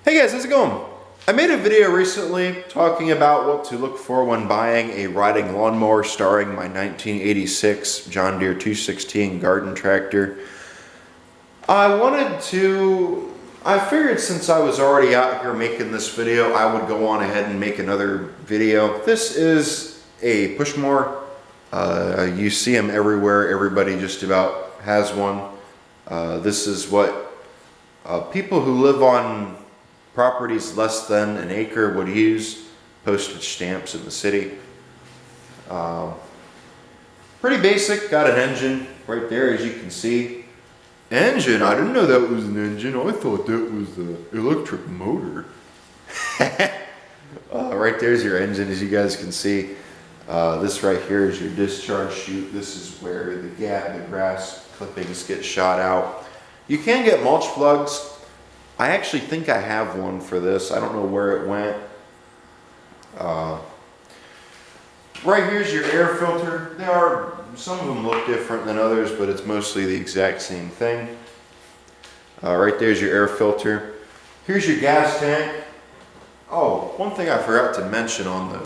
Hey guys, how's it going? I made a video recently talking about what to look for when buying a riding lawnmower starring my 1986 John Deere 216 garden tractor. I figured since I was already out here making this video, I would go on ahead and make another video. This is a pushmower. You see them everywhere. Everybody just about has one. This is what people who live on properties less than an acre would use. Postage stamps in the city. Pretty basic. Got an engine right there, as you can see. Engine? I didn't know that was an engine. I thought that was an electric motor. Right there's your engine, as you guys can see. This right here is your discharge chute. This is where the grass clippings get shot out. You can get mulch plugs. I actually think I have one for this. I don't know where it went. Right here's your air filter. Some of them look different than others, but it's mostly the exact same thing. Right there's your air filter. Here's your gas tank. Oh, one thing I forgot to mention on the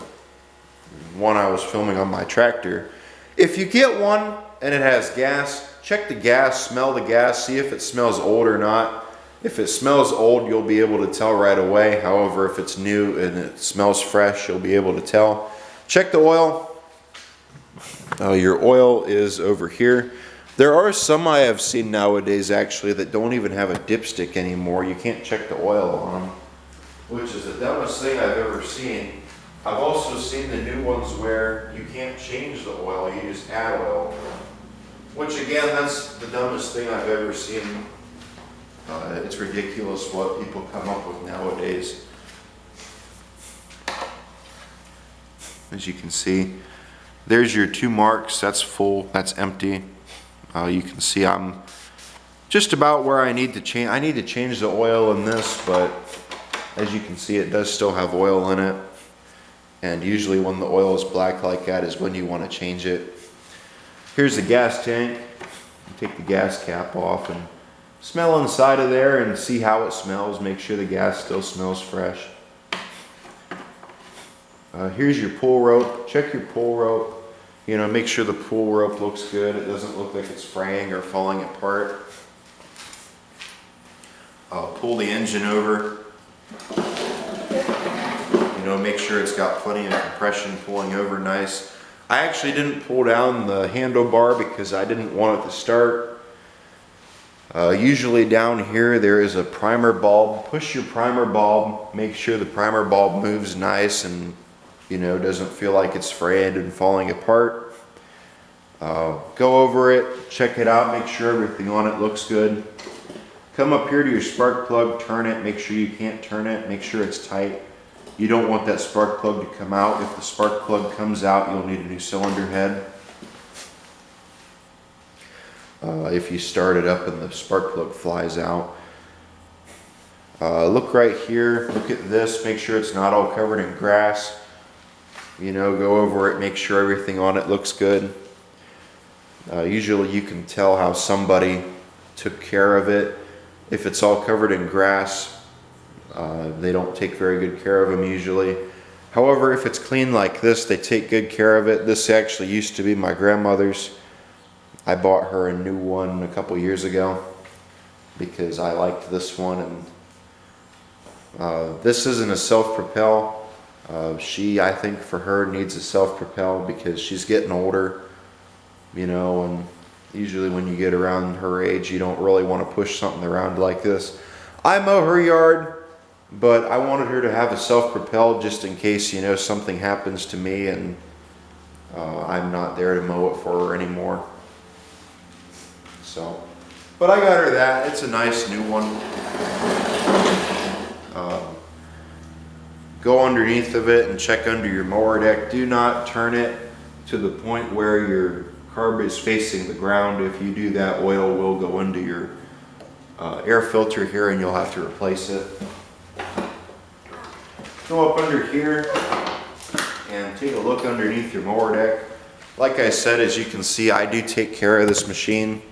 one I was filming on my tractor. If you get one and it has gas, check the gas, smell the gas, see if it smells old or not. If it smells old, you'll be able to tell right away. However, if it's new and it smells fresh, you'll be able to tell. Check the oil. Your oil is over here. There are some I have seen nowadays actually that don't even have a dipstick anymore. You can't check the oil on them, which is the dumbest thing I've ever seen. I've also seen the new ones where you can't change the oil, you just add oil. Which again, that's the dumbest thing I've ever seen. It's ridiculous what people come up with nowadays. As you can see, there's your 2 marks. That's full, that's empty. You can see I'm just about where I need to change. I need to change the oil in this, but as you can see, it does still have oil in it. And usually when the oil is black like that is when you want to change it. Here's the gas tank. You take the gas cap off and smell inside of there and see how it smells. Make sure the gas still smells fresh. Here's your pull rope. Check your pull rope. You know, make sure the pull rope looks good. It doesn't look like it's fraying or falling apart. Pull the engine over. You know, make sure it's got plenty of compression pulling over nice. I actually didn't pull down the handlebar because I didn't want it to start. Usually down here there is a primer bulb. Push your primer bulb. Make sure the primer bulb moves nice and, you know, doesn't feel like it's frayed and falling apart. Go over it, check it out, make sure everything on it looks good. Come up here to your spark plug, turn it, make sure you can't turn it, make sure it's tight. You don't want that spark plug to come out. If the spark plug comes out, you'll need a new cylinder head. If you start it up and the spark plug flies out. Look right here, look at this, make sure it's not all covered in grass. You know, go over it, make sure everything on it looks good. Usually you can tell how somebody took care of it. If it's all covered in grass, they don't take very good care of them usually. However, if it's clean like this, they take good care of it. This actually used to be my grandmother's. I bought her a new one a couple years ago because I liked this one, and this isn't a self-propel. She, I think for her, needs a self-propel because she's getting older, you know, and usually when you get around her age, you don't really want to push something around like this. I mow her yard, but I wanted her to have a self-propel just in case, you know, something happens to me and I'm not there to mow it for her anymore. So, but I got her that. It's a nice new one. Go underneath of it and check under your mower deck. Do not turn it to the point where your carb is facing the ground. If you do that, oil will go into your air filter here and you'll have to replace it. Go up under here and take a look underneath your mower deck. Like I said, as you can see, I do take care of this machine,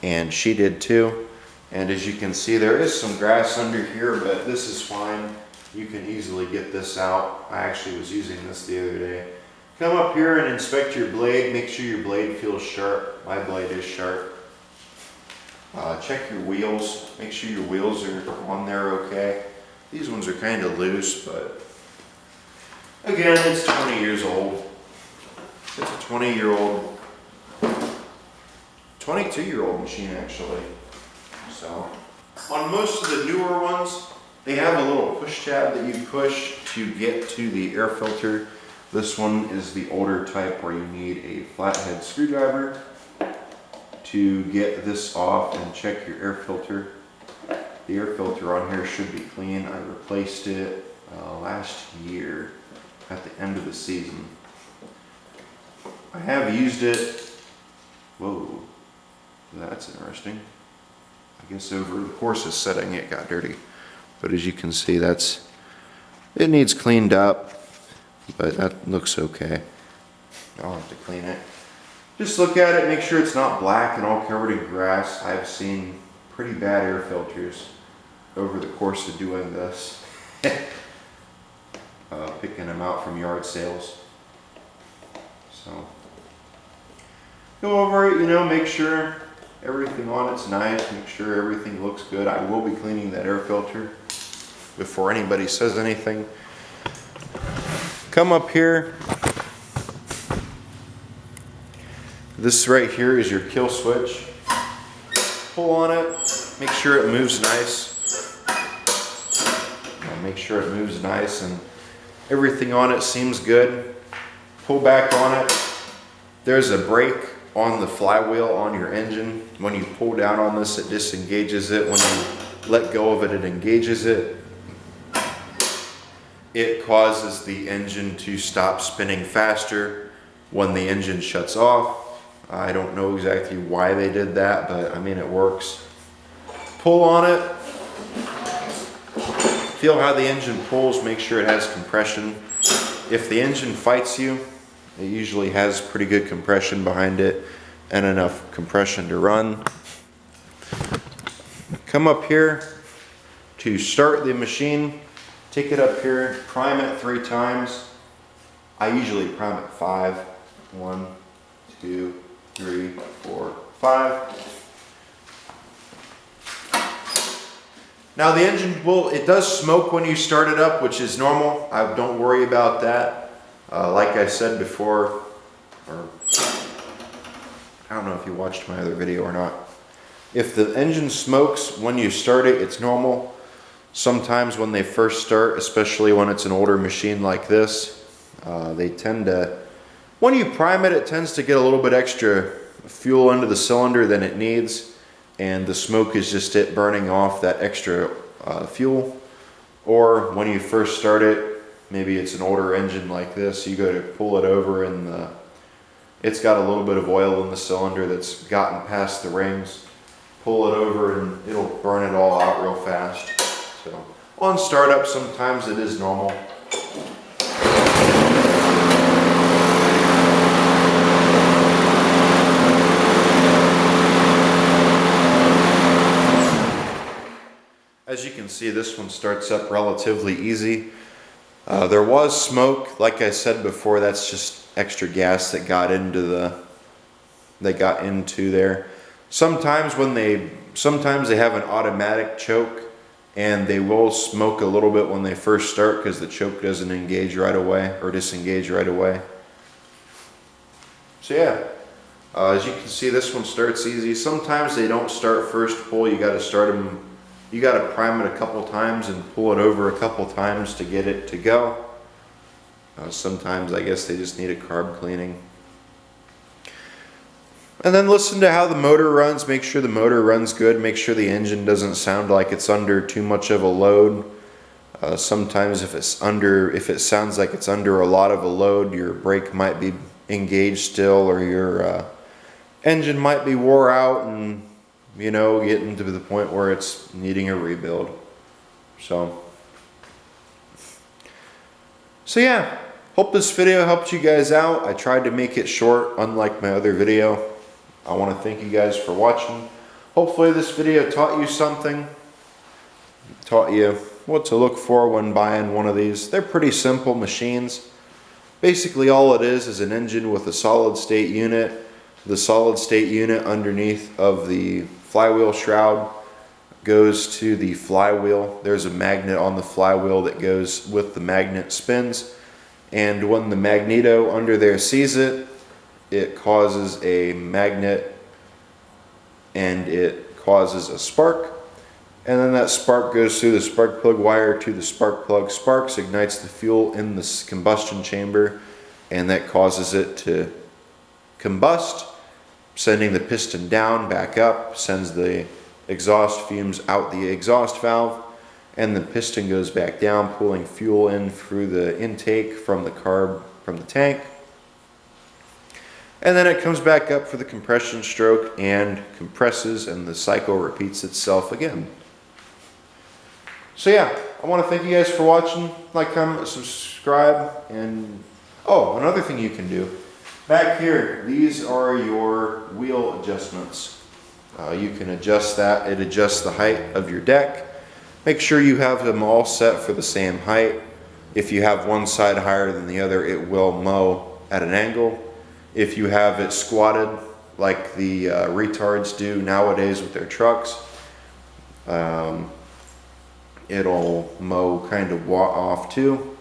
and she did too. And as you can see, there is some grass under here, but this is fine. You can easily get this out. I actually was using this the other day. Come up here and inspect your blade. Make sure your blade feels sharp. My blade is sharp. Check your wheels. Make sure your wheels are on there okay. These ones are kind of loose, but again, it's 20 years old. It's a 20-year-old, 22-year-old machine actually. So, on most of the newer ones, they have a little push tab that you push to get to the air filter. This one is the older type where you need a flathead screwdriver to get this off and check your air filter. The air filter on here should be clean. I replaced it last year at the end of the season. I have used it. Whoa, that's interesting. I guess over the course of setting it got dirty. But as you can see, it needs cleaned up, but that looks okay. I'll have to clean it. Just look at it, make sure it's not black and all covered in grass. I've seen pretty bad air filters over the course of doing this. Picking them out from yard sales. So, go over it, make sure everything on it's nice, make sure everything looks good. I will be cleaning that air filter before anybody says anything. Come up here. This right here is your kill switch. Pull on it, make sure it moves nice. Make sure it moves nice and everything on it seems good. Pull back on it. There's a brake on the flywheel on your engine. When you pull down on this, it disengages it. When you let go of it, it engages it. It causes the engine to stop spinning faster when the engine shuts off. I don't know exactly why they did that, but I mean, it works. Pull on it. Feel how the engine pulls, make sure it has compression. If the engine fights you, it usually has pretty good compression behind it and enough compression to run. Come up here to start the machine. Take it up here, prime it 3 times. I usually prime it 5. 1, 2, 3, 4, 5. Now the engine it does smoke when you start it up, which is normal. Don't worry about that. Like I said before, or I don't know if you watched my other video or not. If the engine smokes when you start it, it's normal. Sometimes when they first start, especially when it's an older machine like this, they tend to, when you prime it, it tends to get a little bit extra fuel into the cylinder than it needs, and the smoke is just it burning off that extra fuel. Or when you first start it, maybe it's an older engine like this, you go to pull it over and it's got a little bit of oil in the cylinder that's gotten past the rings. Pull it over and it'll burn it all out real fast. So on startup, sometimes it is normal. As you can see, this one starts up relatively easy. There was smoke, like I said before, that's just extra gas that got into there. Sometimes they have an automatic choke, and they will smoke a little bit when they first start because the choke doesn't engage right away or disengage right away. So yeah, as you can see, this one starts easy. Sometimes they don't start first pull. You got to start them. You got to prime it a couple times and pull it over a couple times to get it to go. Sometimes I guess they just need a carb cleaning. And then listen to how the motor runs. Make sure the motor runs good. Make sure the engine doesn't sound like it's under too much of a load. Sometimes if it sounds like it's under a lot of a load, your brake might be engaged still, or your engine might be wore out and getting to the point where it's needing a rebuild. So yeah, hope this video helped you guys out. I tried to make it short, unlike my other video. I want to thank you guys for watching. Hopefully this video taught you something, taught you what to look for when buying one of these. They're pretty simple machines. Basically all it is an engine with a solid state unit. The solid state unit underneath of the flywheel shroud goes to the flywheel. There's a magnet on the flywheel that goes with the magnet spins, and when the magneto under there sees it, it causes a magnet and it causes a spark, and then that spark goes through the spark plug wire to the spark plug. Sparks ignites the fuel in this combustion chamber, and that causes it to combust, sending the piston down, back up, sends the exhaust fumes out the exhaust valve, and the piston goes back down, pulling fuel in through the intake from the carb from the tank. And then it comes back up for the compression stroke and compresses, and the cycle repeats itself again. So yeah, I want to thank you guys for watching. Like, comment, subscribe, and oh, another thing you can do. Back here, these are your wheel adjustments. You can adjust that. It adjusts the height of your deck. Make sure you have them all set for the same height. If you have one side higher than the other, it will mow at an angle. If you have it squatted like the retards do nowadays with their trucks, it'll mow kind of off too.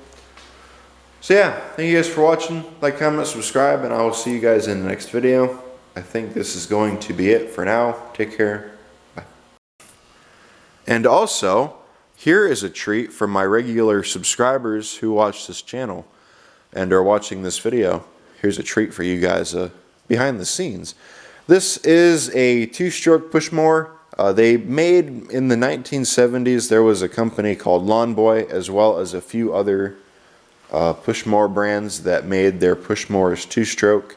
So yeah, thank you guys for watching. Like, comment, subscribe, and I will see you guys in the next video. I think this is going to be it for now. Take care. Bye. And also, here is a treat for my regular subscribers who watch this channel and are watching this video. Here's a treat for you guys behind the scenes. This is a 2-stroke push mower. They made in the 1970s. There was a company called Lawn Boy, as well as a few other push mower brands that made their push mowers 2-stroke.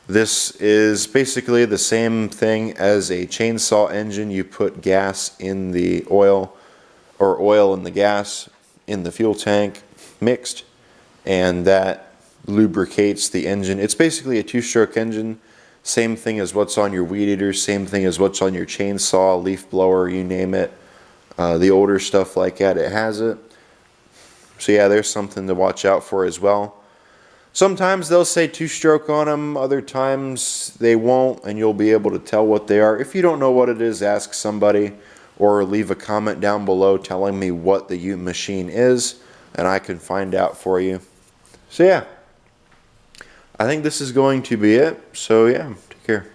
This is basically the same thing as a chainsaw engine. You put gas in the oil, or oil in the gas in the fuel tank mixed, and that lubricates the engine. It's basically a 2-stroke engine. Same thing as what's on your weed eater, same thing as what's on your chainsaw, leaf blower, you name it. The older stuff like that, it has it. So yeah, there's something to watch out for as well. Sometimes they'll say 2-stroke on them, other times they won't, and you'll be able to tell what they are. If you don't know what it is, ask somebody, or leave a comment down below telling me what the machine is, and I can find out for you. So yeah, I think this is going to be it. So yeah, take care.